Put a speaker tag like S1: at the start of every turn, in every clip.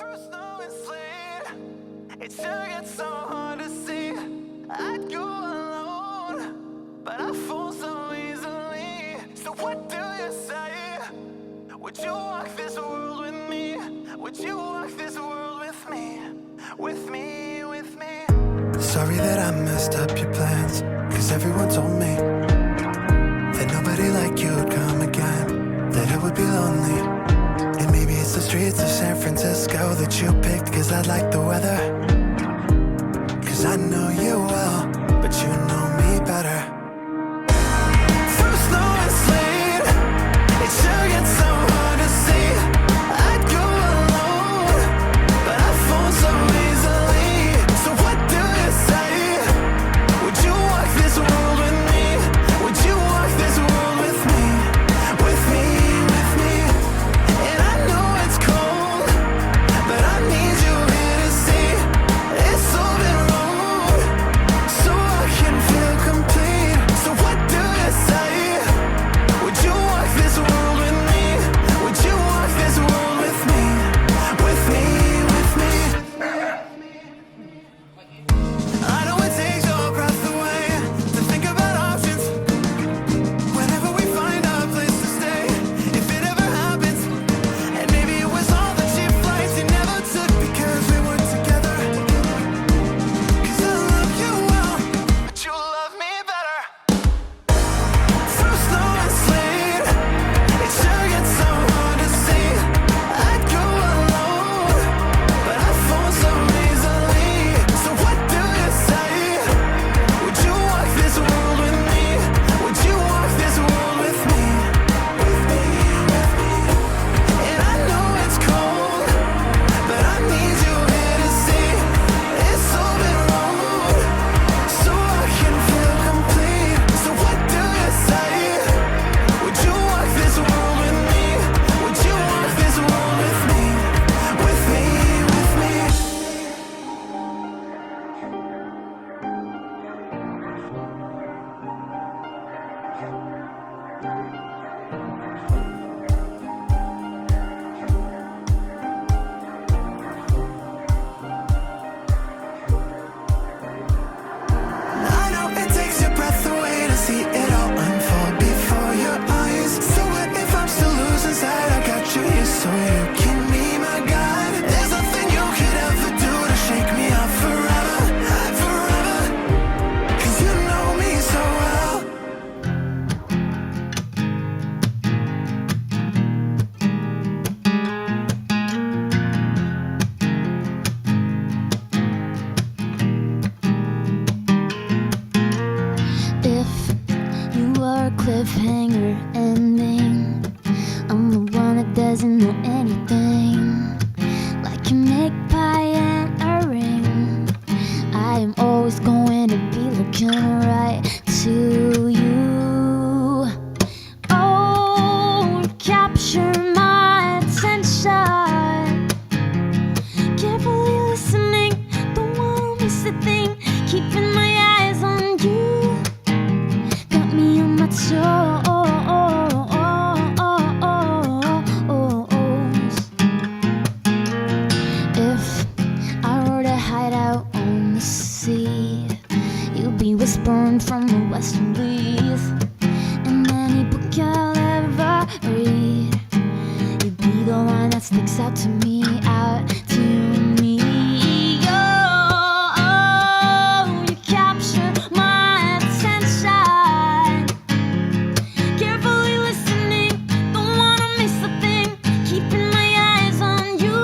S1: Through snow and sleet, it sure gets so hard to see. I'd go alone, but I fall so easily. So what do you say? Would you walk this world with me? Would you walk this world with me? With me, with me. Sorry that I messed up your plans, 'cause everyone told me that nobody like you would come again, that it would be lonely. And maybe it's the streets of San Francisco that you picked 'cause I like the weather. 'Cause I know you well, but you know me better. Through snow and sleet, it sure gets so hard to see. I'd go alone, but I fall so easily. So what do you say? Would you walk this world with me? Would you walk this world with me? With me, with me. And I know it's cold, but I need you here to see. It's open road, so I can feel complete. So what do you say? Would you walk this world with me? Would you walk this world with me? With me, with me. I know it takes your breath away to think about options. Whenever we find a place to stay, if it ever happens. And maybe it was all the cheap flights you never took because we weren't together. 'Cause I love you well, but you love me better. Through snow and sleet, it sure gets so hard to see. I'd go alone, but I fall so easily. So what do you say? Would you walk this world with me? Would you walk this world with me? With me, with me. And I know it's cold, but I need you here to see. It's open road, so I can feel complete. So what do you say? Would you walk this world with me? Would you walk this world with me? With me, with me. I know it takes your breath away to see it all unfold before your eyes. So what if I'm still losing sight? I got you here so you can be my guide. There's nothing you could ever do to shake me off forever, forever. 'Cause you know me so well.
S2: If you are a cliffhanger ending, I'm the one that doesn't know anything. Like a magpie and a ring, I am always going to be looking right to you. Oh, capture my attention. Carefully listening, don't wanna miss a thing. Keeping my eyes on you, got me on my toes. If I were to hide out on the sea, you'd be whispering from the western breeze. And any book I'll ever read, you'd be the one that sticks out to me, out to me. Oh, you capture my attention. Carefully listening, don't wanna miss a thing. Keeping my eyes on you.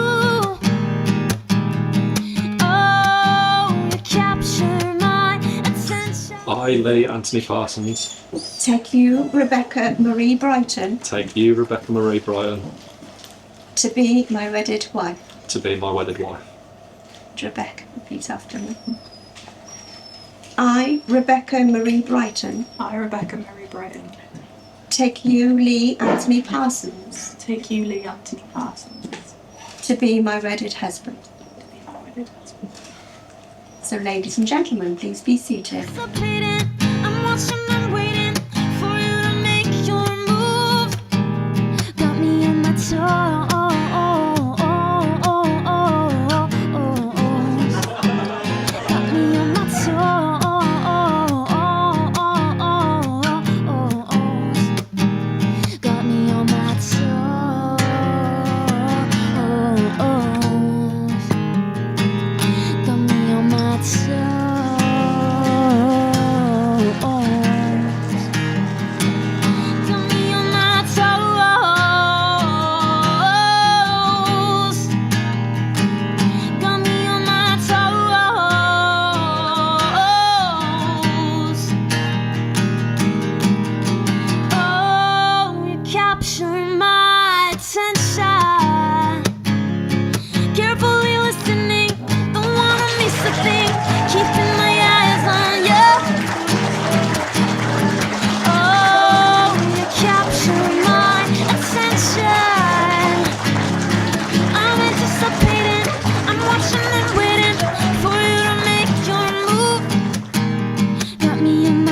S2: Oh, you capture my attention.
S3: I, Lee Anthony Parsons,
S4: Take you, Rebecca Marie Brighton,
S3: take you, Rebecca Marie Bryan,
S4: to be my wedded wife.
S3: to be my wedded wife.
S4: Rebecca, repeat after me. I, Rebecca Marie Brighton,
S5: I, Rebecca Marie Brighton,
S4: take you, Lee Anthony Parsons,
S5: take you, Lee Anthony Parsons,
S4: to be my wedded husband.
S5: to be my wedded husband.
S4: So, ladies and gentlemen, please be seated.
S2: Anticipating, I'm watching and waiting for you to make your move. Got me on my toes.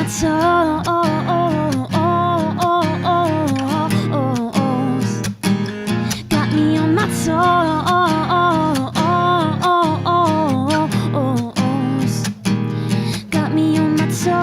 S2: toes. Got me on my toes. Got me on my toes.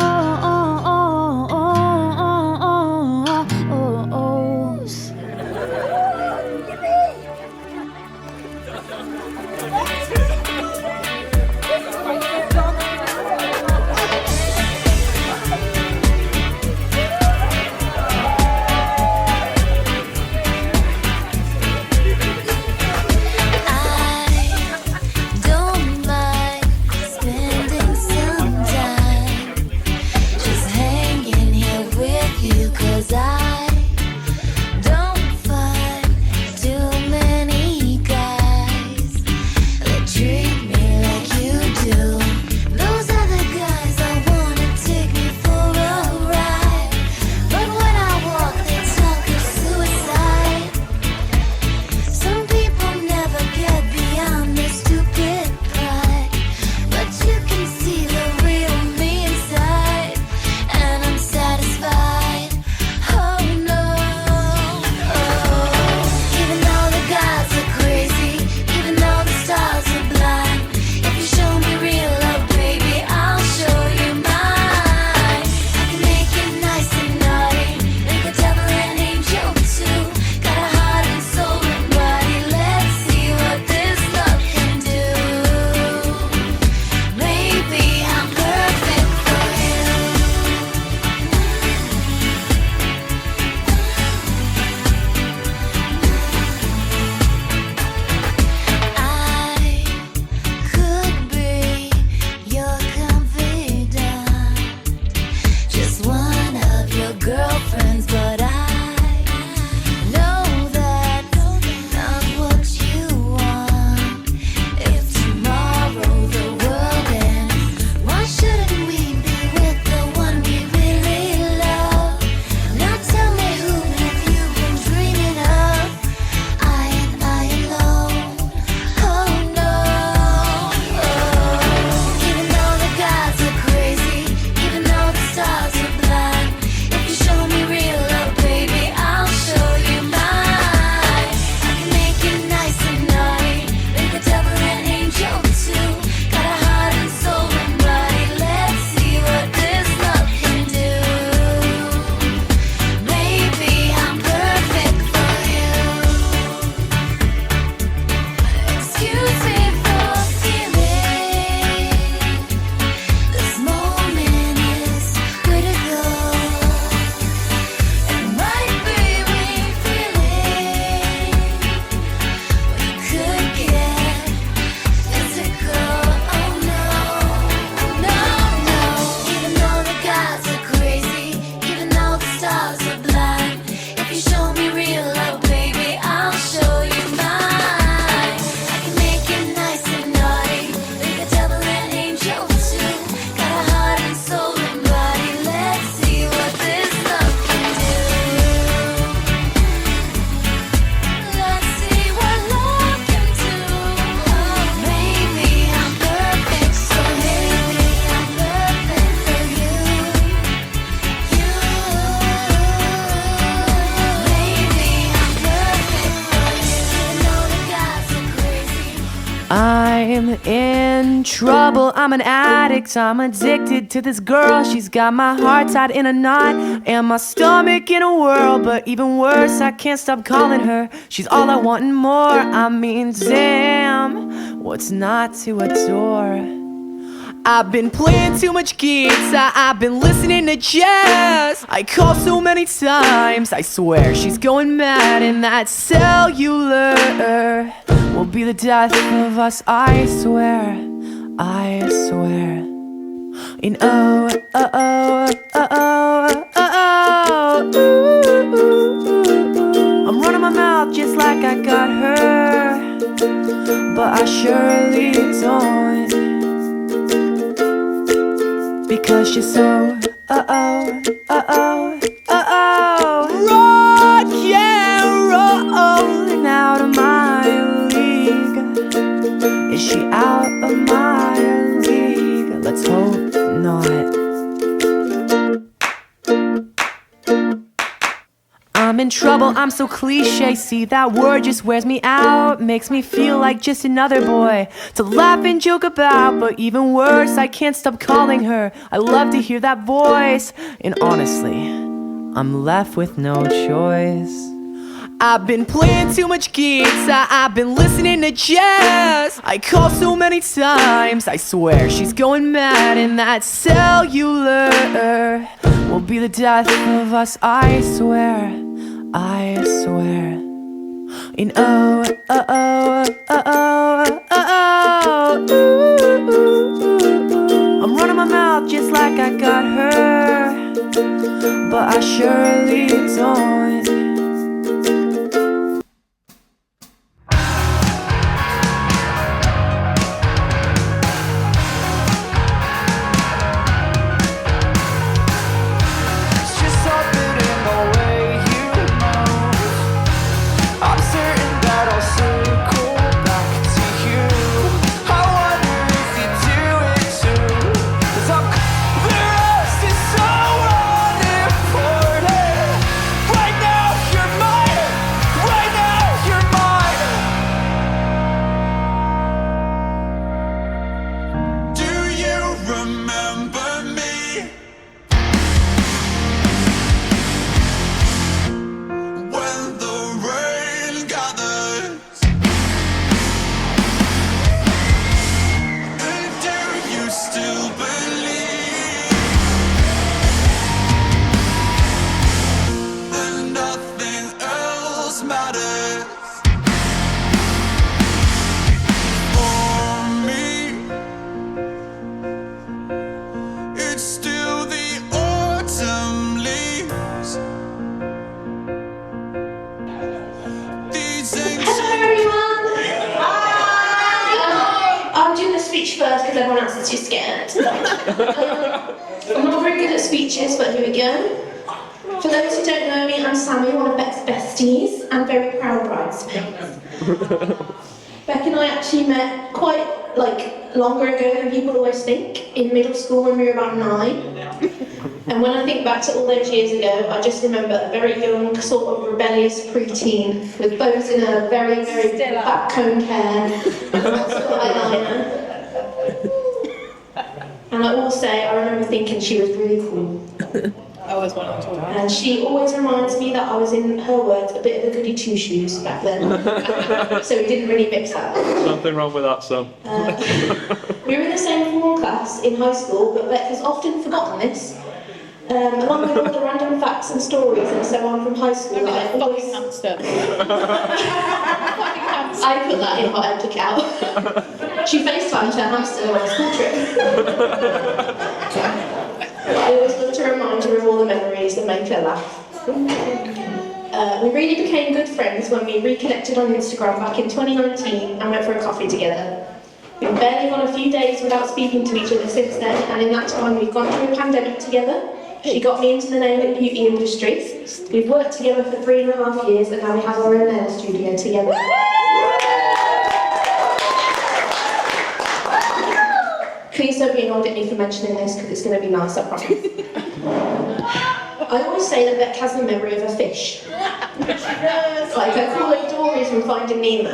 S6: I'm in trouble, I'm an addict, I'm addicted to this girl. She's got my heart tied in a knot and my stomach in a whirl. But even worse, I can't stop calling her. She's all I want and more. I mean, damn, what's not to adore? I've been playing too much guitar, I've been listening to jazz. I call so many times, I swear she's going mad. And that cellular will be the death of us, I swear, I swear. And oh, oh, oh, oh, oh, oh, oh, ooh. I'm running my mouth just like I got her, but I surely don't, because she's so uh-oh, uh-oh, uh-oh, rock and rollin' out of my league. Is she out of my league? Let's hope not. in trouble, I'm so cliche. See, that word just wears me out. Makes me feel like just another boy to laugh and joke about. But even worse, I can't stop calling her. I love to hear that voice. And honestly, I'm left with no choice. I've been playing too much guitar, I've been listening to jazz. I call so many times, I swear she's going mad. And that cellular will be the death of us, I swear, I swear. And oh, oh, oh, oh, oh, oh, ooh. I'm running my mouth just like I got her, but I surely don't.
S7: First, because everyone else is too scared. I'm not very good at speeches, but here we go. For those who don't know me, I'm Sammy, one of Beck's besties, and very proud bridesmaids. Beck and I actually met quite longer ago than people always think, in middle school when we were about 9. And when I think back to all those years ago, I just remember a very young, sort of rebellious preteen with bows in her very, very back-combed hair and lots of eyeliner. And I will say, I remember thinking she was really cool.
S5: I was one of them.
S7: And she always reminds me that I was, in her words, a bit of a goody two-shoes back then. So we didn't really mix that.
S3: Nothing wrong with that, son.
S7: We were in the same form class in high school, but Beck has often forgotten this. Along with all the random facts and stories and so on from high school, I always...
S5: hamster.
S7: I put that in what I took out. She FaceTimed her hamster on a school trip. I always love to remind her of all the memories that make her laugh. We really became good friends when we reconnected on Instagram back in 2019 and went for a coffee together. We've barely gone a few days without speaking to each other since then, and in that time we've gone through a pandemic together. She got me into the nail and beauty industry. We've worked together for 3.5 years, and now we have our own nail studio together. Please don't be annoyed at me for mentioning this, because it's going to be nice, I promise. I always say that Beck has the memory of a fish. Like I call her Dory from Finding Nemo.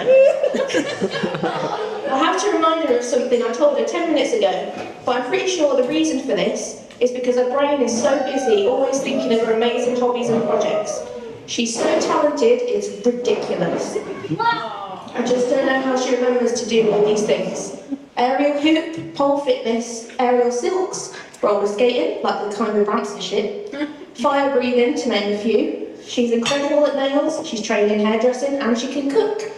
S7: I have to remind her of something I told her 10 minutes ago, but I'm pretty sure the reason for this is because her brain is so busy, always thinking of her amazing hobbies and projects. She's so talented, it's ridiculous. I just don't know how she remembers to do all these things. Aerial hoop, pole fitness, aerial silks, roller skating, like the kind with ramps and shit, fire breathing, to name a few. She's incredible at nails, she's trained in hairdressing, and she can cook.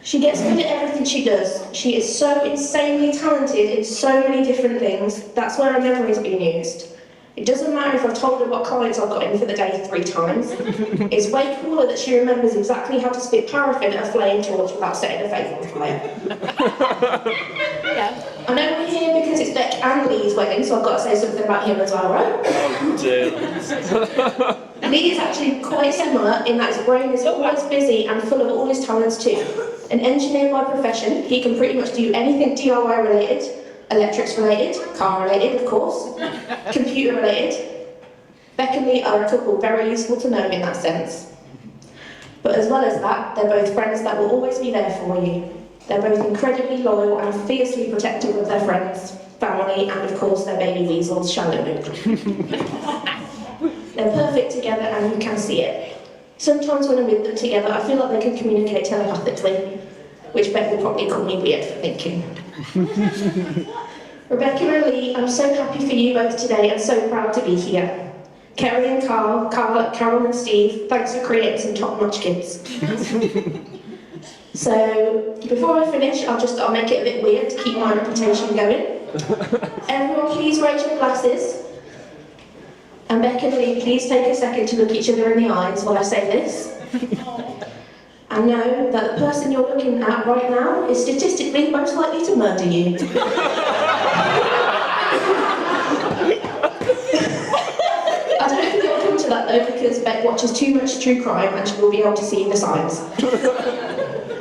S7: She gets good at everything she does. She is so insanely talented in so many different things. That's where her memory's been used. It doesn't matter if I've told her what clients I've got in for the day 3 times. It's way cooler that she remembers exactly how to spit paraffin at a flame torch without setting her face on fire.
S5: Yeah.
S7: I know we're here because it's Beck and Lee's wedding, so I've got to say something about him as well, right? Lee is actually quite similar in that his brain is always busy and full of all his talents too. An engineer by profession, he can pretty much do anything DIY related, electrics related, car related of course, computer related. Beck and Lee are a couple very useful to know in that sense. But as well as that, they're both friends that will always be there for you. They're both incredibly loyal and fiercely protective of their friends, family, and of course their baby weasels, Shallow. They're perfect together and you can see it. Sometimes when I'm with them together, I feel like they can communicate telepathically, which Beck will probably call me weird for thinking. Rebecca and Lee, I'm so happy for you both today and so proud to be here. Kerry and Carl, Carol and Steve, thanks for creating some top-notch kids. So, before I finish, I'll make it a bit weird to keep my reputation going. Everyone please raise your glasses. And Beck and Lee, please take a second to look each other in the eyes while I say this. And know that the person you're looking at right now is statistically most likely to murder you. I don't think it'll come to that though, because Beck watches too much true crime and she will be able to see the signs.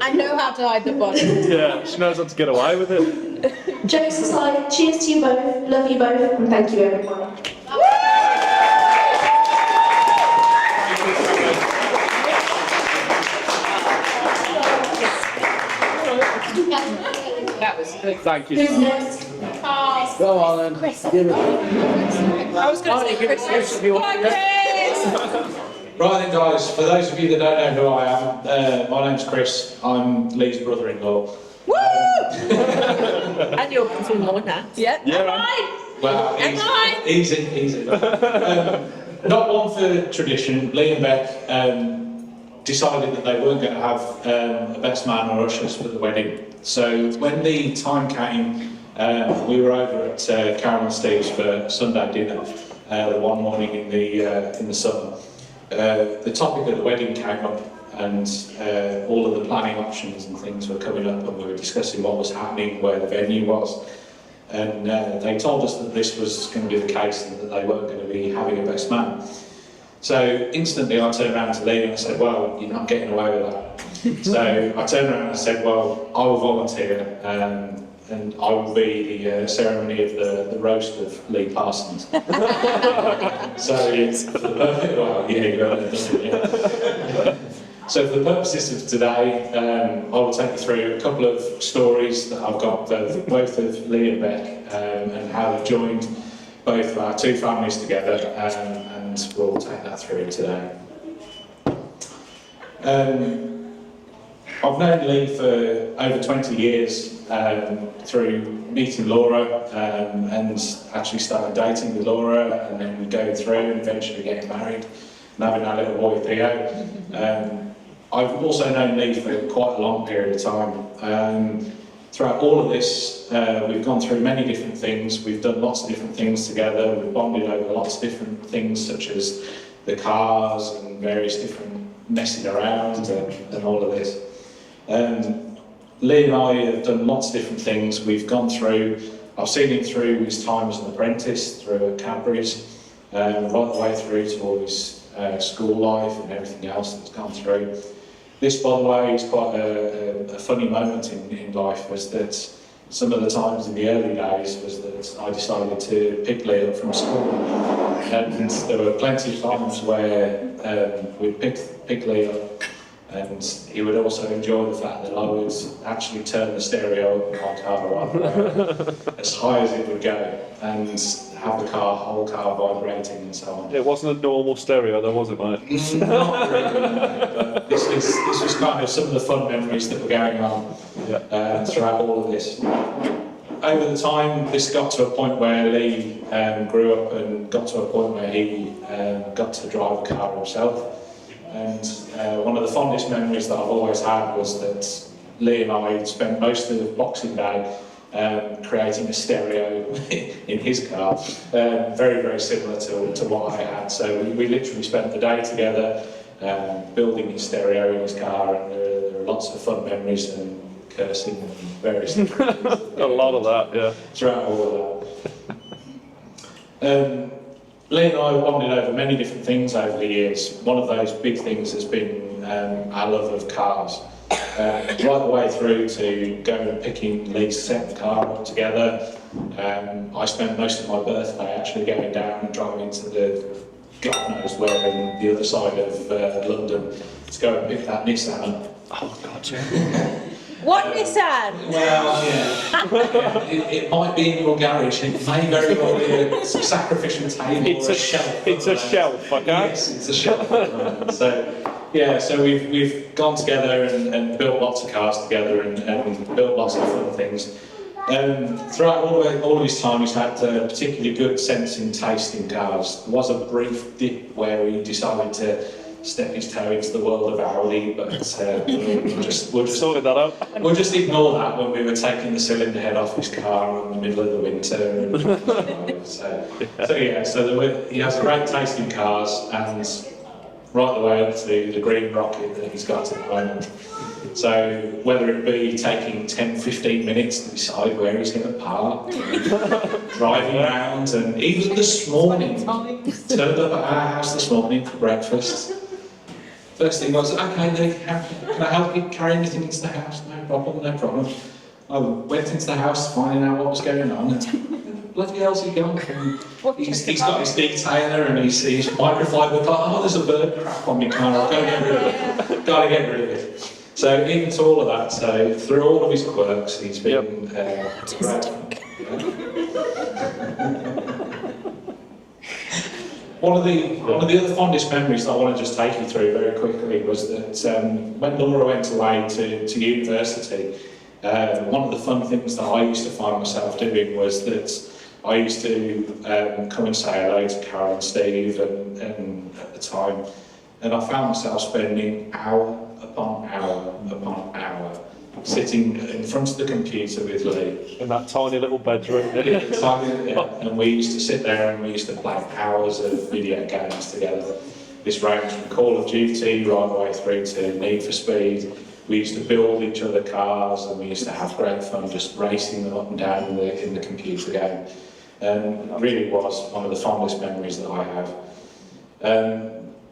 S5: I know how to hide the body.
S3: Yeah, she knows how to get away with it.
S7: Jokes aside, cheers to you both, love you both, and thank you everyone.
S5: That was good.
S3: Thank you.
S7: Who's next?
S8: Go on then.
S5: Chris.
S8: Give it.
S5: I was going to say Chris. Hi, Chris!
S9: Right then guys, for those of you that don't know who I am, my name's Chris, I'm Lee's brother-in-law.
S5: Woo! And you're brother-in-law now. Yeah.
S3: Yeah.
S9: Well, easy. Not one for tradition, Lee and Beck decided that they weren't going to have a best man or ushers for the wedding. So when the time came, we were over at Carol and Steve's for Sunday dinner one morning in the summer. The topic of the wedding came up and all of the planning options and things were coming up and we were discussing what was happening, where the venue was. And they told us that this was going to be the case and that they weren't going to be having a best man. So instantly I turned around to Lee and I said, well, you're not getting away with that. So I turned around and I said, well, I will volunteer and I will be the ceremony of the roast of Lee Parsons. So for the purpose, well, yeah, you got it, yeah. So for the purposes of today, I will take you through a couple of stories that I've got both of Lee and Beck and how they've joined both of our two families together, and we'll take that through today. I've known Lee for over 20 years through meeting Laura and actually started dating with Laura and then going through and eventually getting married and having our little boy Theo. I've also known Lee for quite a long period of time. Throughout all of this, we've gone through many different things. We've done lots of different things together. We've bonded over lots of different things, such as the cars and various different messing around and all of this. Lee and I have done lots of different things. We've gone through, I've seen him through his time as an apprentice, through Cadbury's, right the way through to all his school life and everything else that's gone through. This, by the way, is quite a funny moment in life, was that some of the times in the early days was that I decided to pick Lee up from school. And there were plenty of times where we'd pick Lee up and he would also enjoy the fact that I would actually turn the stereo of my car on as high as it would go and have the whole car vibrating and so on.
S3: It wasn't a normal stereo though, was it, mate?
S9: Not really, but this was kind of some of the fun memories that were going on throughout all of this. Over the time, this got to a point where Lee grew up and got to a point where he got to drive a car himself. And one of the fondest memories that I've always had was that Lee and I spent most of Boxing Day creating a stereo in his car, very, very similar to what I had. So we literally spent the day together building his stereo in his car, and there are lots of fun memories and cursing and various things.
S3: A lot of that, yeah.
S9: Throughout all of that. Lee and I have bonded over many different things over the years. One of those big things has been our love of cars. Right the way through to going and picking Lee's second car up together. I spent most of my birthday actually going down and driving to the God knows where in the other side of London to go and pick that Nissan up.
S3: Oh God, yeah.
S5: What Nissan?
S9: Well, yeah. It might be in your garage. It may very well be a sacrificial table
S3: It's
S9: or
S3: a
S9: a shelf.
S3: It's a shelf, okay?
S9: Yes, it's a shelf. So we've gone together and built lots of cars together and built lots of fun things. Throughout all of his time, he's had particularly good sense in taste in cars. There was a brief dip where he decided to step his toe into the world of Audi, but we'll just
S3: Sorted that out.
S9: we'll just ignore that when we were taking the cylinder head off his car in the middle of the winter. He has a great taste in cars, and right the way up to the green rocket that he's got at the moment. So whether it be taking 10-15 minutes to decide where he's going to park, driving around, and even this morning, turned up at our house this morning for breakfast. First thing was, okay, Lee, can I help you carry anything into the house? No problem, no problem. I went into the house finding out what was going on, and bloody hell's he gone? He's got his detailer and his microfiber car. Oh, there's a bird crap on my car, I'll go get rid of it. Gotta get rid of it. So even to all of that, so through all of his quirks, he's been great. One of the other fondest memories that I want to just take you through very quickly was that when Laura went away to university, one of the fun things that I used to find myself doing was that I used to come and say hello to Karen and Steve and at the time, and I found myself spending hour upon hour upon hour sitting in front of the computer with Lee.
S3: In that tiny little bedroom.
S9: And we used to sit there and we used to play hours of video games together. This ranged from Call of Duty right the way through to Need for Speed. We used to build each other cars and we used to have great fun just racing them up and down in the computer game. And it really was one of the fondest memories that I have.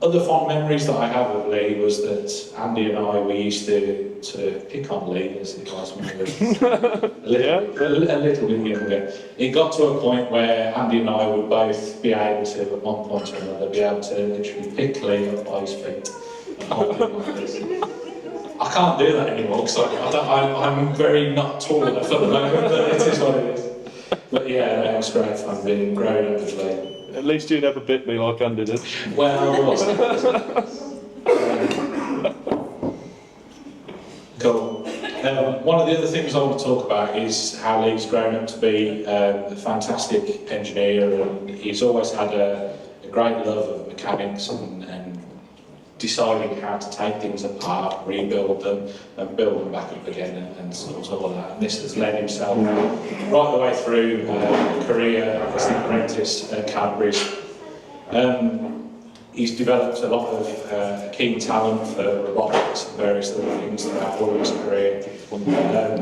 S9: Other fond memories that I have of Lee was that Andy and I, we used to pick on Lee as it was when we were a little bit younger. It got to a point where Andy and I would both be able to, at one point or another, be able to literally pick Lee up by his feet and hold him like this. I can't do that anymore because I'm very not tall enough at the moment, but it is what it is. But yeah, it was great fun being grown up with Lee.
S3: At least you never bit me like Andy did.
S9: Well, cool. One of the other things I want to talk about is how Lee's grown up to be a fantastic engineer, and he's always had a great love of mechanics and deciding how to take things apart, rebuild them, and build them back up again, and sort of all of that. And this has led himself right the way through a career as an apprentice at Cadbury's. He's developed a lot of keen talent for robotics and various other things throughout all of his career.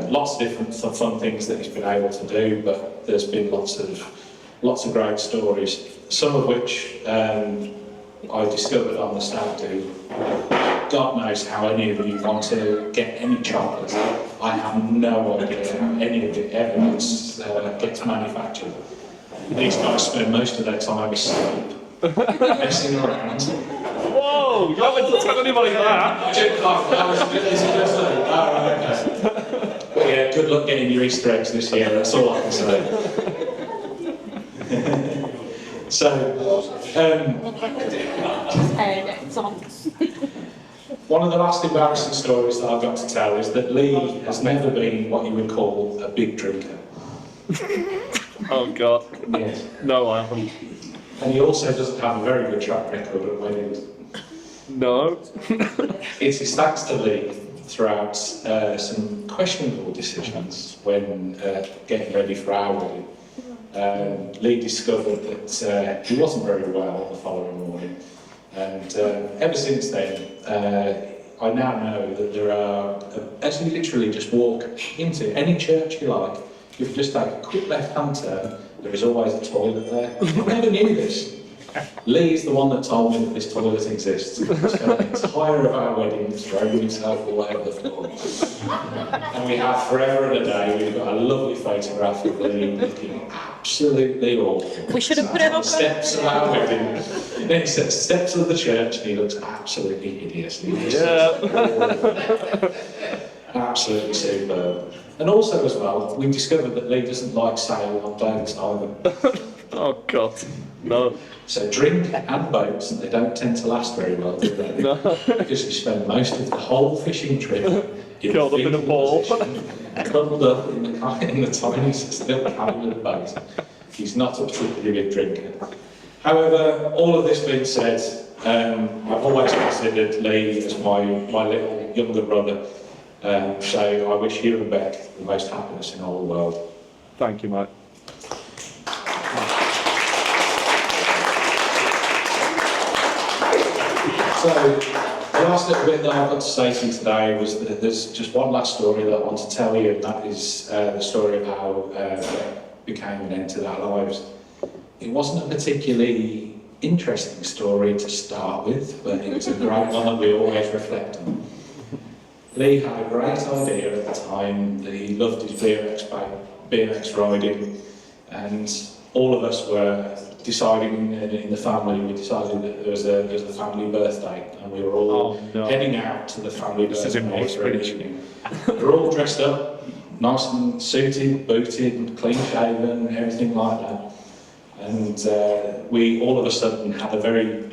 S9: Lots of different fun things that he's been able to do, but there's been lots of great stories, some of which I discovered on the stag do. God knows how any of you want to get any chocolate. I have no idea how any of it ever gets manufactured. These guys spend most of their time asleep, messing around.
S3: Whoa, you haven't told anybody that.
S9: But yeah, good luck getting your Easter eggs this year, that's all I can say. One of the last embarrassing stories that I've got to tell is that Lee has never been what you would call a big drinker.
S3: Oh God.
S9: Yes.
S3: No, I haven't.
S9: And he also doesn't have a very good track record at weddings.
S3: No.
S9: It is thanks to Lee throughout some questionable decisions when getting ready for our wedding. Lee discovered that he wasn't very well the following morning, and ever since then I now know that there are, as you literally just walk into any church you like, if you just take a quick left hand turn, there is always a toilet there. I never knew this. Lee's the one that told me that this toilet exists. He spent the entire of our wedding throwing himself all over the floor. And we have forever and a day, we've got a lovely photograph of Lee looking absolutely awful.
S5: We should have put it on.
S9: Steps of our wedding, then he said steps of the church, and he looks absolutely hideous. Absolutely superb. And also as well, we discovered that Lee doesn't like sailing on boats either.
S3: Oh God, no.
S9: So drink and boats, they don't tend to last very well, do they?
S3: No.
S9: Because you spend most of the whole fishing trip
S3: Curled up in a ball.
S9: cuddled up in the tiniest little cabin of the boat. He's not a particularly good drinker. However, all of this being said, I've always considered Lee as my little younger brother. So I wish you and Beck the most happiness in all the world.
S3: Thank you, mate.
S9: So, the last little bit that I've got to say to you today was that there's just one last story that I want to tell you, and that is the story of how Beck became an end to our lives. It wasn't a particularly interesting story to start with, but it was a great one that we always reflect on. Lee had a great idea at the time that he loved his BMX riding, and all of us were deciding in the family, we decided that there was a family birthday, and we were all heading out to the family birthday for an evening. We were all dressed up, nice and suited, booted, clean shaven, everything like that. And we all of a sudden had a very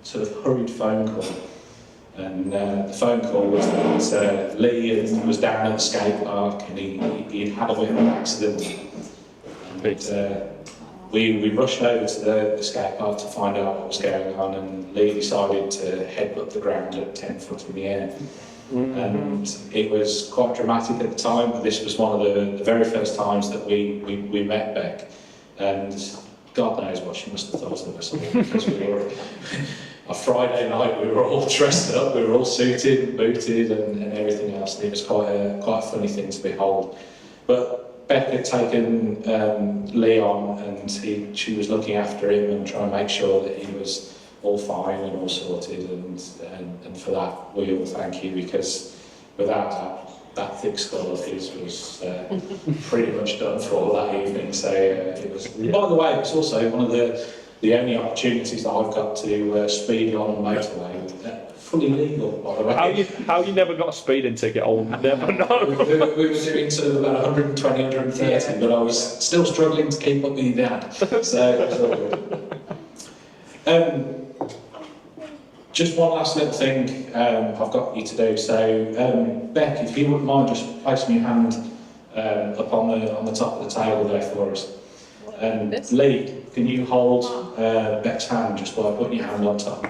S9: sort of hurried phone call. And the phone call was that Lee was down at the skate park, and he'd had a bit of an accident. And we rushed over to the skate park to find out what was going on, and Lee decided to headbutt the ground at 10 foot in the air. And it was quite dramatic at the time, but this was one of the very first times that we met Beck. And God knows what she must have thought of us all, because we were... A Friday night, we were all dressed up, we were all suited, booted, and everything else. And it was quite a funny thing to behold. But Beck had taken Lee on, and she was looking after him and trying to make sure that he was all fine and all sorted. And for that, we all thank you, because without that thick skull of his was pretty much done for that evening. So it was. By the way, it was also one of the only opportunities that I've got to speed on a motorway, fully legal, by the way.
S3: How you never got a speeding ticket, I'll never know.
S9: We were doing sort of about 120, 130, but I was still struggling to keep up with your dad. So it was all good. Just one last little thing I've got you to do. So, Beck, if you wouldn't mind just placing your hand up on the top of the table there for us. Lee, can you hold Beck's hand just by putting your hand on top?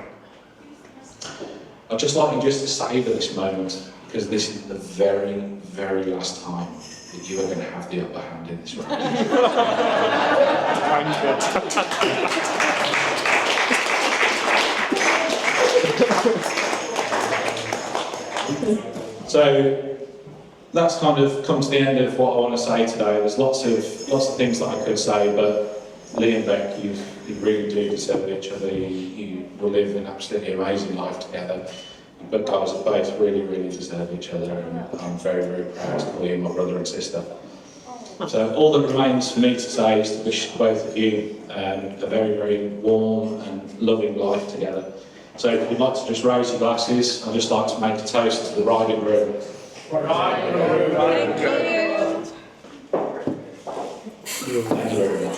S9: I'd just like you just to savour this moment, because this is the very, very last time that you are going to have the upper hand in this relationship. So that's kind of come to the end of what I want to say today. There's lots of things that I could say, but Lee and Beck, you really do deserve each other. You will live an absolutely amazing life together. But guys, both really, really deserve each other, and I'm very, very proud to call you my brother and sister. So all that remains for me to say is to wish both of you a very, very warm and loving life together. So if you'd like to just raise your glasses, I'd just like to make a toast to the bride and groom. Thank you. Thank you very much.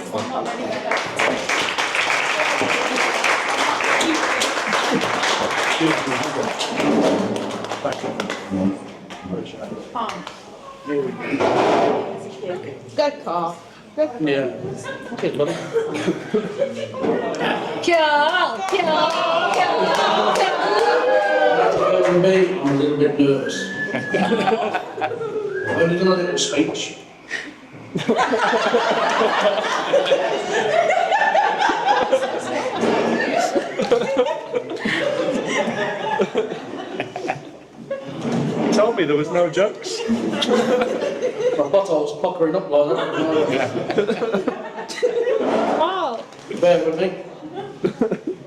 S5: Good call.
S8: Yeah. Okay, buddy. Me, I'm a little bit nervous. I've only done a little speech.
S3: Told me there was no jokes.
S8: My bottle's puckering up like that.
S5: Wow.
S8: Bear with me.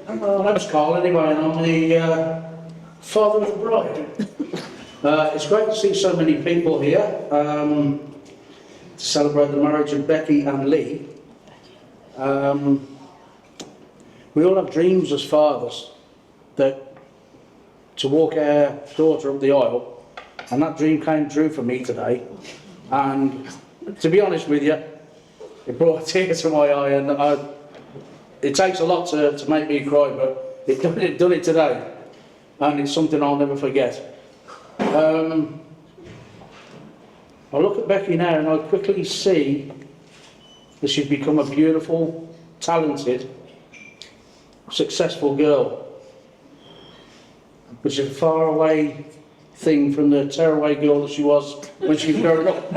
S8: My name's Carl anyway, and I'm the father of the bride. It's great to see so many people here to celebrate the marriage of Becky and Lee. We all have dreams as fathers that to walk our daughter up the aisle, and that dream came true for me today. And to be honest with you, it brought a tear to my eye, and it takes a lot to make me cry, but it done it today, and it's something I'll never forget. I look at Becky now and I quickly see that she's become a beautiful, talented, successful girl, which is a far away thing from the tearaway girl that she was when she was growing up.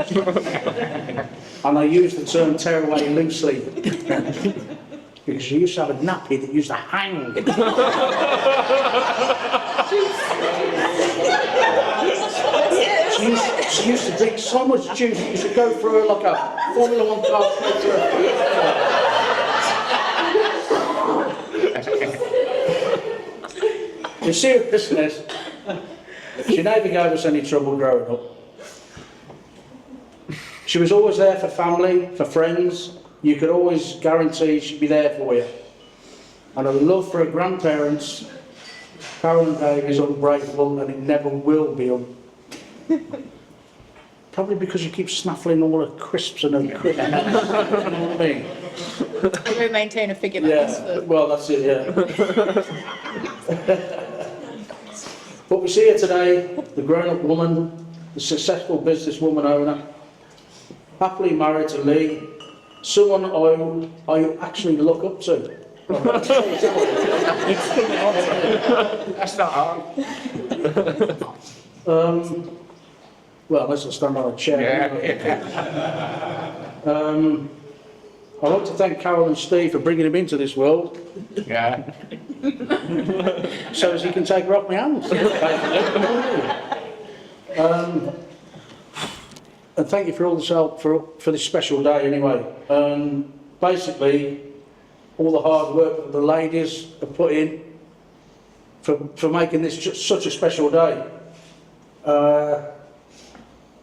S8: And I use the term tearaway loosely because she used to have a nappy that used to hang. She used to drink so much juice, it used to go through her like a Formula 1 car straight through. In seriousness, she never gave us any trouble growing up. She was always there for family, for friends. You could always guarantee she'd be there for you. And her love for her grandparents, Carol and Dave, is unbreakable, and it never will be. Probably because you keep snaffling all her crisps and her crisps. You know what I mean?
S5: We maintain a figure like this.
S8: Yeah, well, that's it, yeah. But we see her today, the grown-up woman, the successful businesswoman owner, happily married to Lee, someone I actually look up to.
S3: That's not hard.
S8: Well, unless I stand on a chair. I'd like to thank Carol and Steve for bringing him into this world.
S3: Yeah.
S8: So as he can take her off my hands. And thank you for all the help for this special day anyway. Basically, all the hard work that the ladies have put in for making this such a special day.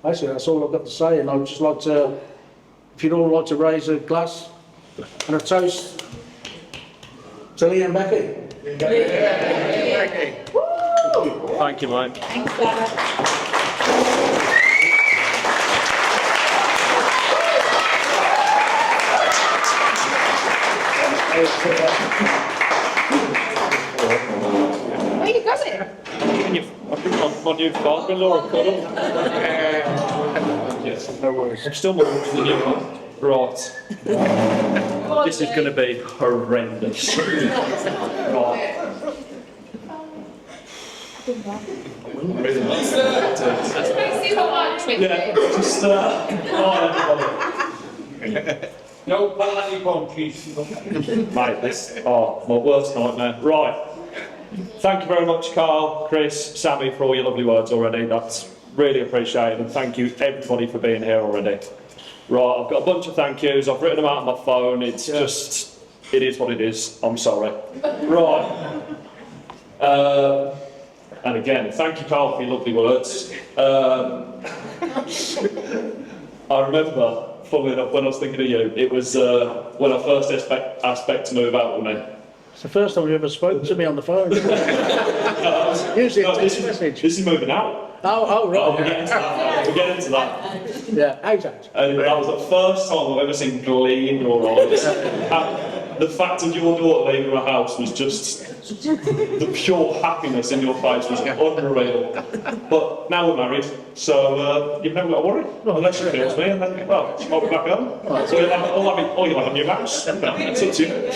S8: Basically, that's all I've got to say, and I'd just like to, if you'd all like to raise a glass and a toast to Lee and Becky.
S3: Thank you, mate.
S5: Thanks, Dad. Where you going?
S3: I think my new father-in-law will cuddle. Yes, no worries. I'm still more than the new one. Right. This is going to be horrendous. Right. Really nice. Yeah, just everybody. No panic monkeys. Mate, this my worst nightmare. Right. Thank you very much, Carl, Chris, Sammy, for all your lovely words already. That's really appreciated, and thank you everybody for being here already. Right, I've got a bunch of thank yous. I've written them out on my phone. It's just, it is what it is. I'm sorry. Right. And again, thank you, Carl, for your lovely words. I remember, funnily enough, when I was thinking of you, it was when I first asked Beck to move out with me.
S8: It's the first time you ever spoke to me on the phone. Usually it's a message.
S3: This is moving out.
S8: Oh, right.
S3: We'll get into that. We'll get into that.
S8: Yeah, exactly.
S3: And that was the first time I've ever seen glee in your eyes. The fact of your daughter leaving her house was just, the pure happiness in your face was unreal. But now we're married, so you've never got to worry. Unless she feels me, and then, well, she might be back home. So you'll have a new house. It's up to you.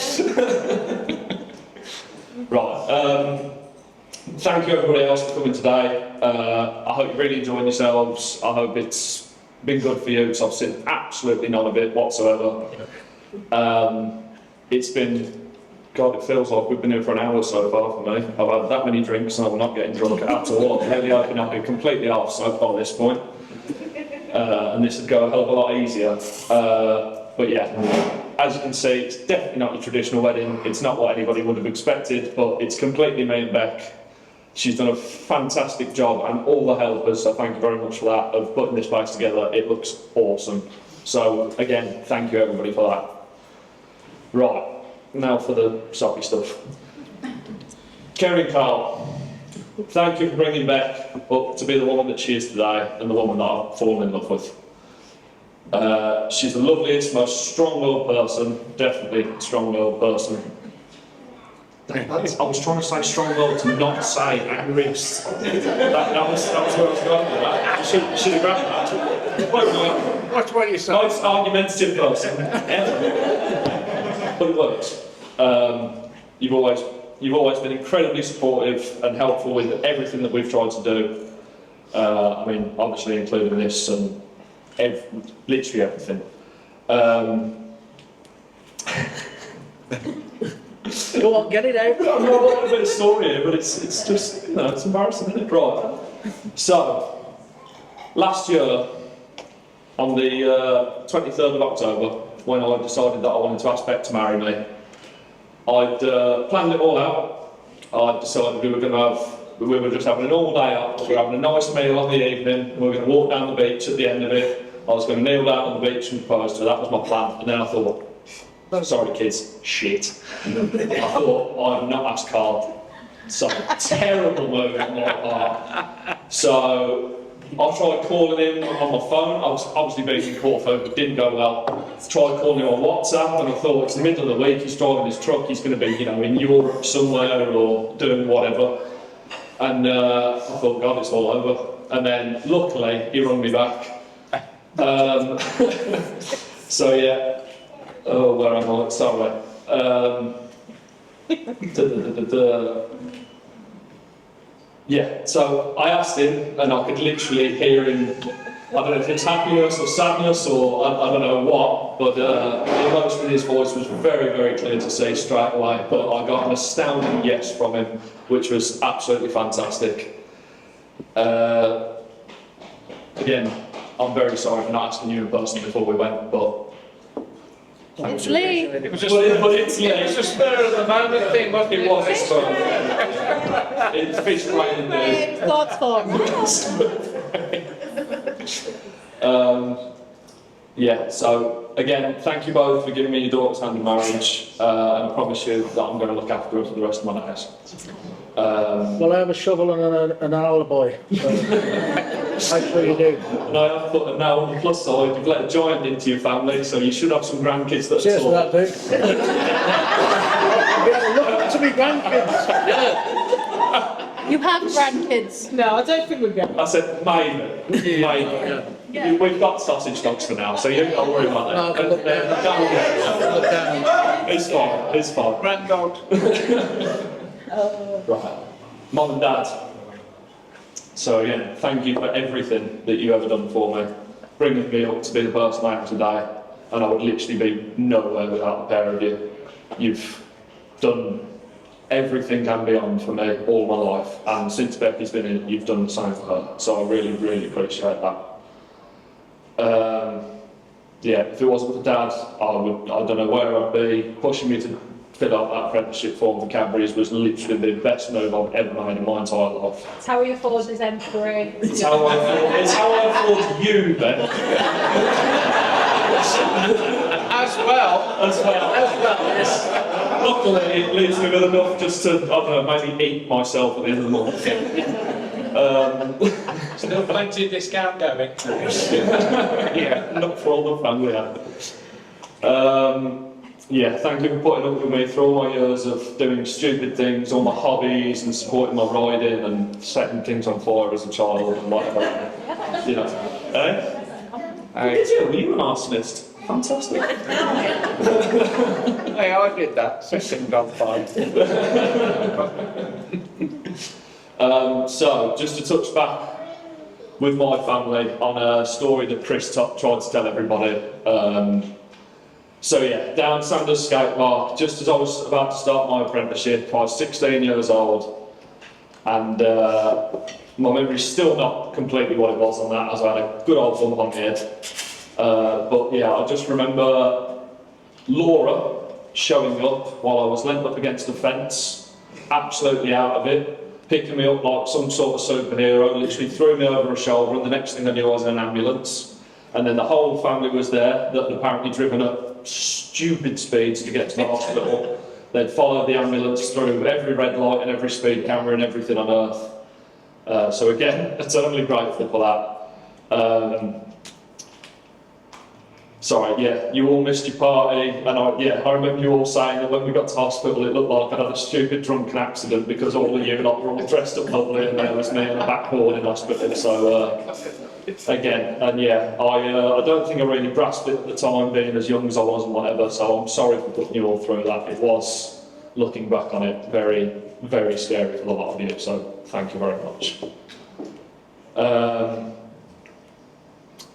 S3: Right. Thank you everybody else for coming today. I hope you're really enjoying yourselves. I hope it's been good for you, because I've seen absolutely none of it whatsoever. It's been, God, it feels like we've been here for an hour so far for me. I've had that many drinks and I'm not getting drunk at all. I'm really hoping I've been completely off so far at this point. And this would go a hell of a lot easier. But yeah, as you can see, it's definitely not your traditional wedding. It's not what anybody would have expected, but it's completely me and Beck. She's done a fantastic job, and all the helpers, so thank you very much for that, of putting this place together. It looks awesome. So again, thank you everybody for that. Right, now for the soppy stuff. Kerry and Carl, thank you for bringing Beck up to be the woman that she is today, and the woman that I've fallen in love with. She's the loveliest, most strong-willed person, definitely strong-willed person. I was trying to say strong-willed to not say angriest. That was where I was going with that. You should have grabbed that.
S8: Watch what you say.
S3: Most argumentative person ever. But it works. You've always been incredibly supportive and helpful with everything that we've tried to do. I mean, obviously including this and literally everything.
S8: Go on, get it out.
S3: I've got a bit of story here, but it's just, you know, it's embarrassing, isn't it? Right. So, last year, on the 23rd of October, when I decided that I wanted to ask Beck to marry me, I'd planned it all out. I decided we were just having an all day out, we were having a nice meal on the evening, and we were going to walk down the beach at the end of it. I was going to kneel down on the beach and propose to her. That was my plan. And then I thought, sorry kids, shit. I thought, I've not asked Carl. So, terrible moment on my part. So, I tried calling him on my phone. I was obviously busy in Corfu, but didn't go well. Tried calling him on WhatsApp, and I thought, it's the middle of the week, he's driving his truck, he's going to be, you know, in Europe somewhere or doing whatever. And I thought, God, it's all over. And then, luckily, he rang me back. So yeah, oh, where am I? Sorry. Yeah, so I asked him, and I could literally hear him. I don't know if it's happiness or sadness or I don't know what, but the emotion in his voice was very, very clear to see straight away. But I got an astounding yes from him, which was absolutely fantastic. Again, I'm very sorry for not asking you in person before we went, but
S5: It's Lee.
S3: it was just a spur of the moment thing, wasn't it? It was a spur. It's fish frying in there.
S5: Thoughts for.
S3: Yeah, so again, thank you both for giving me your daughter's hand in marriage, and I promise you that I'm going to look after her for the rest of my days.
S8: Well, I have a shovel and an alibi. So make sure you do.
S3: And I have put a now on the plus side, you've let a giant into your family, so you should have some grandkids that are
S8: Cheers for
S3: tall.
S8: that, dude. Look up to me grandkids.
S5: You have grandkids. No, I don't think we've got.
S3: I said, maybe. Maybe. We've got sausage dogs for now, so you don't worry about that.
S8: No, look down. Look down.
S3: It's fine, it's fine.
S8: Granddog.
S3: Right. Mum and Dad. So again, thank you for everything that you've ever done for me. Bringing me up to be the person I am today, and I would literally be nowhere without the pair of you. You've done everything and beyond for me all my life, and since Becky's been in, you've done the same for her. So I really, really appreciate that. Yeah, if it wasn't for Dad, I don't know where I'd be. Pushing me to fill out that apprenticeship form for Cadbury's was literally the best move I've ever made in my entire life.
S5: It's how he affords his M3.
S3: It's how I afford you, Ben.
S8: As well, yes.
S3: Luckily, it leaves me with enough just to, I don't know, maybe eat myself at the end of the month.
S9: Still plenty of discount going.
S3: Yeah, not for all the family. Yeah, thank you for putting up with me through all my years of doing stupid things, all my hobbies and supporting my riding and setting things on fire as a child and whatever. You know. Eh? Did you? Were you an arsonist? Fantastic.
S8: Hey, I did that. Setting on fire.
S3: So, just to touch back with my family on a story that Chris tried to tell everybody. So yeah, down Sanders Skate Park, just as I was about to start my apprenticeship, I was 16 years old, and my memory's still not completely what it was on that, as I had a good old bump on the head. But yeah, I just remember Laura showing up while I was leant up against the fence, absolutely out of it, picking me up like some sort of superhero, literally threw me over her shoulder, and the next thing I knew I was in an ambulance. And then the whole family was there, that had apparently driven at stupid speeds to get to the hospital. They'd followed the ambulance through every red light and every speed camera and everything on earth. So again, eternally grateful for that. Sorry, yeah, you all missed your party, and I remember you all saying that when we got to hospital it looked like I'd had a stupid drunken accident because all of you were all dressed up lovely and there was me on the backboard in hospital, so again, and yeah, I don't think I really grasped it at the time, being as young as I was and whatever, so I'm sorry for putting you all through that. It was, looking back on it, very, very scary for a lot of you, so thank you very much.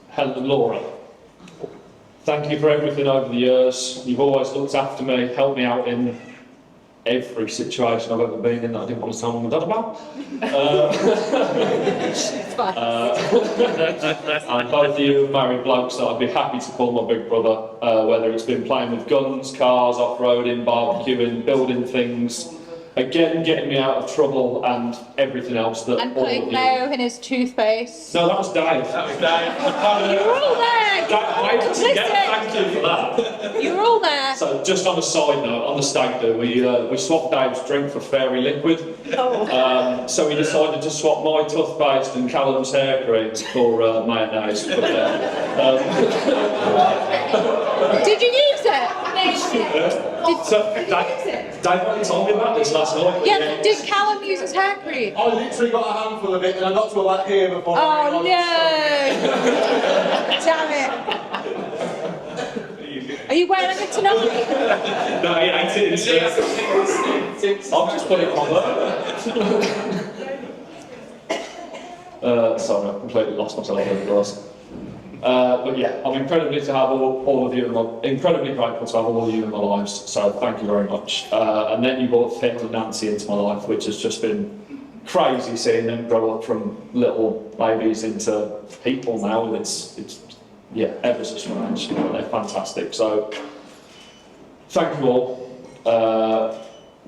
S3: Helen and Laura. Thank you for everything over the years. You've always looked after me, helped me out in every situation I've ever been in that I didn't want to tell mum and dad about. And both of you are married blokes that I'd be happy to call my big brother, whether it's been playing with guns, cars, off-roading, barbecuing, building things, again, getting me out of trouble and everything else that
S5: And
S3: all
S5: putting
S3: of you...
S5: mayo in his toothpaste.
S3: No, that was Dave. That was Dave.
S5: You were all there!
S3: I didn't get thank you for that.
S5: You were all there!
S3: So, just on a side note, on the stag do, we swapped Dave's drink for fairy liquid.
S5: Oh.
S3: So we decided to swap my toothpaste and Callum's hair cream for mayonnaise. But,
S5: Did you use it?
S3: Dave only told me about this last night.
S5: Yeah, did Callum use his hair cream?
S10: I literally got a handful of it and I got to about here before I
S5: Oh no! Damn it! Are you wearing it tonight?
S3: No, he ate it instead. I'll just put it on there. Sorry, I completely lost myself over the last. But yeah, I'm incredibly to have all of you, incredibly grateful to have all of you in my lives, so thank you very much. And then you brought Phil and Nancy into my life, which has just been crazy seeing them grow up from little babies into people now. It's yeah, ever so strange. They're fantastic. So thank you all.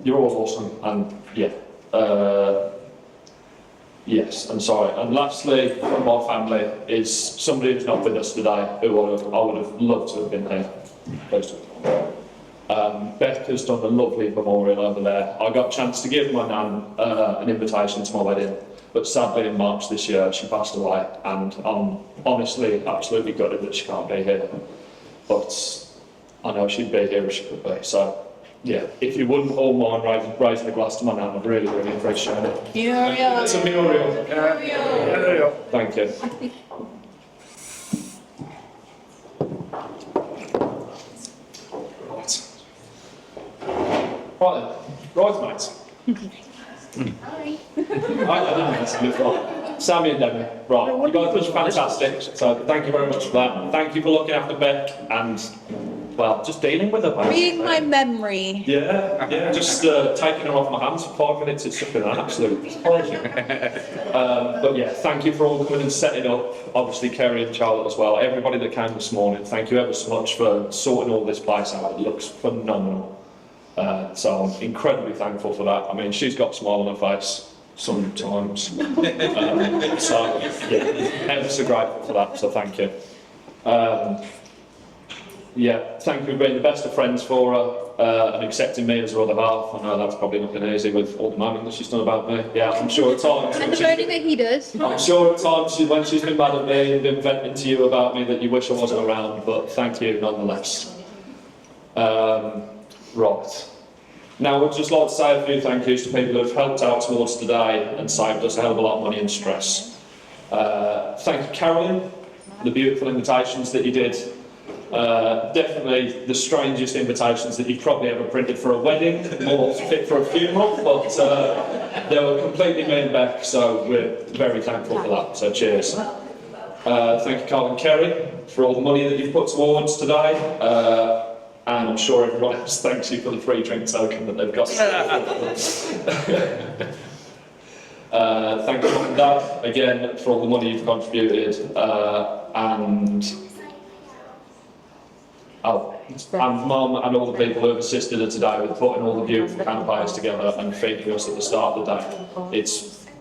S3: You're all awesome, and yeah. Yes, I'm sorry. And lastly, from my family is somebody who's not with us today, who I would have loved to have been here. Beth has done a lovely memorial over there. I got a chance to give my nan an invitation to my wedding, but sadly in March this year she passed away, and I'm honestly absolutely gutted that she can't be here. But I know she'd be here if she could be. So yeah, if you wouldn't all mind raising the glass to my nan, I'd really, really appreciate it.
S5: Muriel.
S3: It's a Muriel. Muriel. Thank you. Right then, mates.
S5: Hi.
S3: I didn't mean Sammy and Debbie. Right, you guys were fantastic, so thank you very much for that. Thank you for looking after Beck and, well, just dealing with her, basically.
S5: Being my memory.
S3: Yeah, just taking her off my hands for 5 minutes, it's just been an absolute pleasure. But yeah, thank you for all coming and setting up, obviously Kerry and Charlotte as well, everybody that came this morning, thank you ever so much for sorting all this place out, it looks phenomenal. So I'm incredibly thankful for that. I mean, she's got a smile on her face sometimes. So yeah, ever so grateful for that, so thank you. Yeah, thank you for being the best of friends for her and accepting me as her other half. I know that's probably not been easy with all the moaning that she's done about me. Yeah, I'm sure at times...
S5: And the moaning that he does.
S3: I'm sure at times when she's been mad at me and been venting to you about me that you wish I wasn't around, but thank you nonetheless. Right. Now, I'd just like to say a few thank yous to people who have helped out towards today and saved us a hell of a lot of money and stress. Thank you, Carolyn, for the beautiful invitations that you did. Definitely the strangest invitations that you've probably ever printed for a wedding, more fit for a funeral, but they were completely me and Beck, so we're very thankful for that, so cheers. Thank you, Carl and Kerry, for all the money that you've put towards today. And I'm sure everyone else thanks you for the free drink token that they've got. Thank you, Mum and Dad, again, for all the money you've contributed. And Oh, and Mum and all the people who have assisted her today with putting all the beautiful campfires together and feeding us at the start of the day.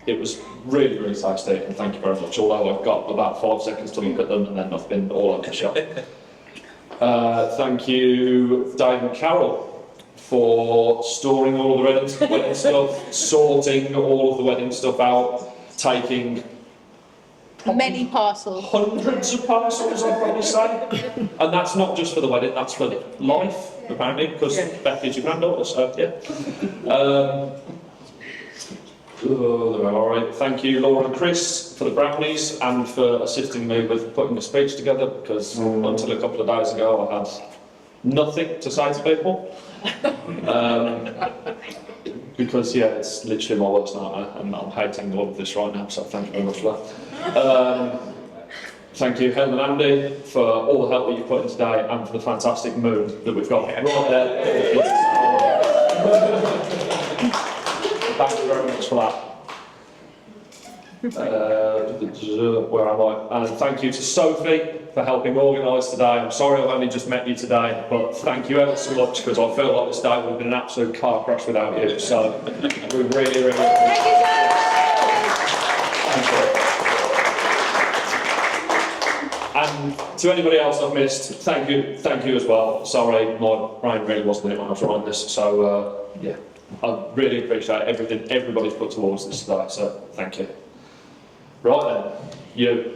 S3: It was really, really tasty, and thank you very much. Although I've got about 5 seconds to look at them and then I've been all over the shop. Thank you, Dave and Carol, for storing all of the wedding stuff, sorting all of the wedding stuff out, taking
S5: Many parcels.
S3: hundreds of parcels, I'd probably say. And that's not just for the wedding, that's for life, apparently, because Becky's your granddaughter, so yeah. All right. Thank you, Laura and Chris, for the brownies and for assisting me with putting the speech together, because until a couple of days ago I had nothing to say to people. Because, yeah, it's literally my worst nightmare, and I'm hating all of this right now, so thank you very much for that. Thank you, Helen and Andy, for all the help that you put in today, and for the fantastic mood that we've got right there. Thank you very much for that. Where am I? And thank you to Sophie for helping organise today. I'm sorry I've only just met you today, but thank you ever so much, because I feel like this day would have been an absolute car crash without you. So we really, really appreciate it. Thank you. And to anybody else I've missed, thank you as well. Sorry, my brain really wasn't it when I was writing this. So yeah, I really appreciate everything everybody's put towards this today. So thank you. Right then, you.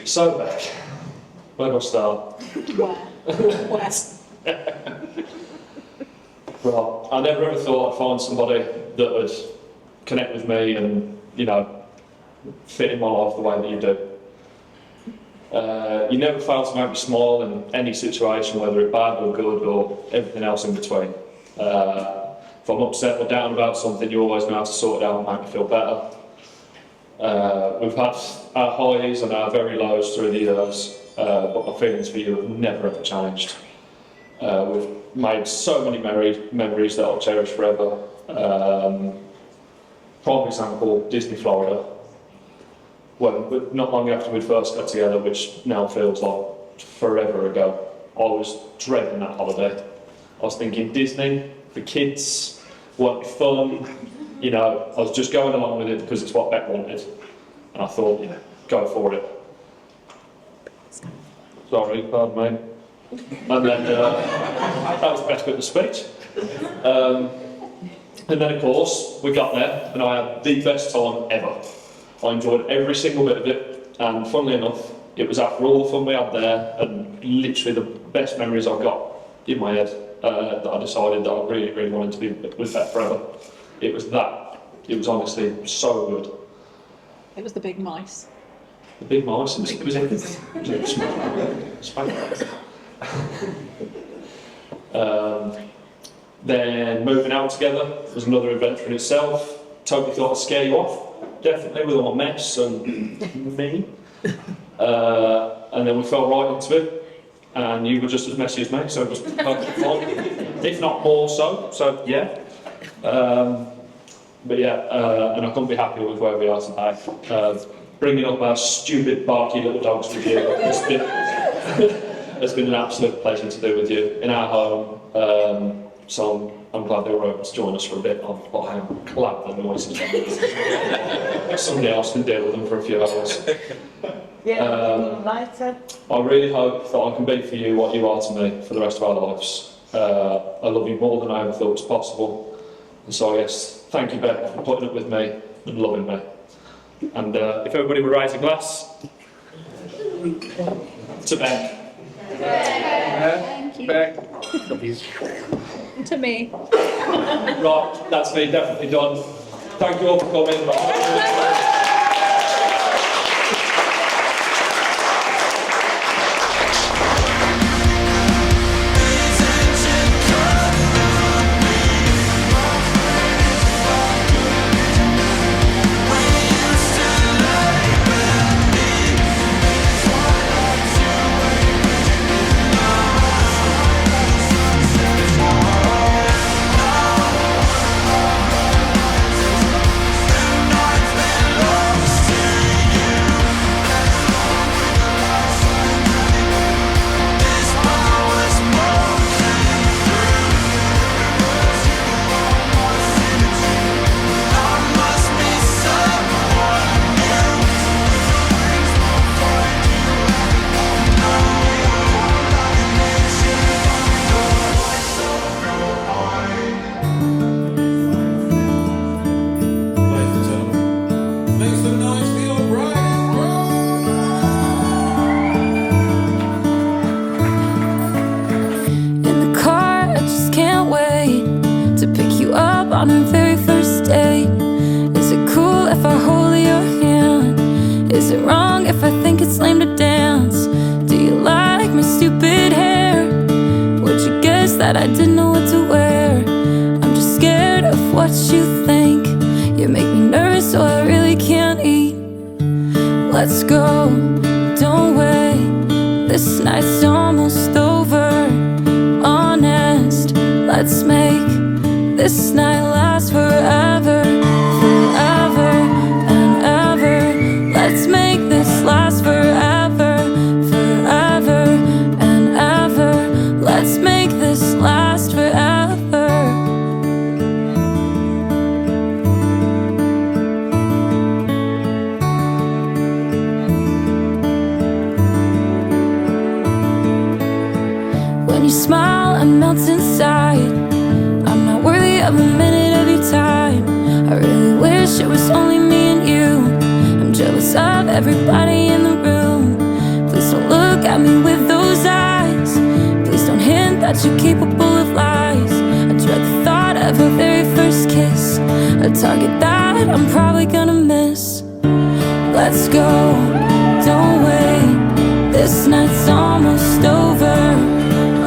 S3: So, Beck, where do I start?
S5: Where?
S3: Well, I never ever thought I'd find somebody that would connect with me and, you know, fit in my life the way that you do. You never fail to make me smile in any situation, whether it's bad or good or everything else in between. If I'm upset or down about something, you always know how to sort it out and make me feel better. We've had our highs and our very lows through the years, but my feelings for you have never ever changed. We've made so many memories that I'll cherish forever. Prime example, Disney Florida. Well, not long after we'd first got together, which now feels like forever ago, I was dreading that holiday. I was thinking Disney, the kids, won't be fun. You know, I was just going along with it because it's what Beck wanted. And I thought, yeah, go for it. Sorry, pardon me. And then, that was the best bit of the speech. And then, of course, we got there, and I had the best time ever. I enjoyed every single bit of it, and funnily enough, it was after all the fun we had there, and literally the best memories I've got in my head, that I decided that I really, really wanted to be with Beck forever. It was that. It was honestly so good.
S5: It was the big mice.
S3: The big mice, it was everything. It was fantastic. Then moving out together was another adventure in itself. Totally thought I'd scare you off, definitely, with all my mess and me. And then we fell right into it, and you were just as messy as me, so it was perfectly fine, if not more so. So yeah. But yeah, and I couldn't be happier with where we are today. Bringing up our stupid, barky little dogs with you it's been an absolute pleasure to do with you in our home. So I'm glad they were able to join us for a bit. But I am glad the noises. Somebody else can deal with them for a few hours. I really hope that I can be for you what you are to me for the rest of our lives. I love you more than I ever thought was possible. And so yes, thank you, Beck, for putting up with me and loving me. And if everybody would raise a glass to Beck.
S5: Thank you.
S8: Beck.
S5: To me.
S3: Right, that's me definitely done. Thank you all for coming.
S1: Tonight's been
S11: on our very first date? Is it cool if I hold your hand? Is it wrong if I think it's lame to dance? Do you like my stupid hair? Would you guess that I didn't know what to wear? I'm just scared of what you think. You make me nervous so I really can't eat. Let's go, don't wait. This night's almost over. Honest, let's make this night last forever. Forever and ever. Let's make this last forever. Forever and ever. Let's make this last forever. When you smile, I melt inside. I'm not worthy of a minute of your time. I really wish it was only me and you. I'm jealous of everybody in the room. Please don't look at me with those eyes. Please don't hint that you're capable of lies. I dread the thought of our very first kiss, a target that I'm probably gonna miss. Let's go, don't wait. This night's almost over.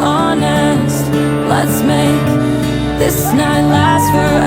S11: Honest, let's make this night last forever.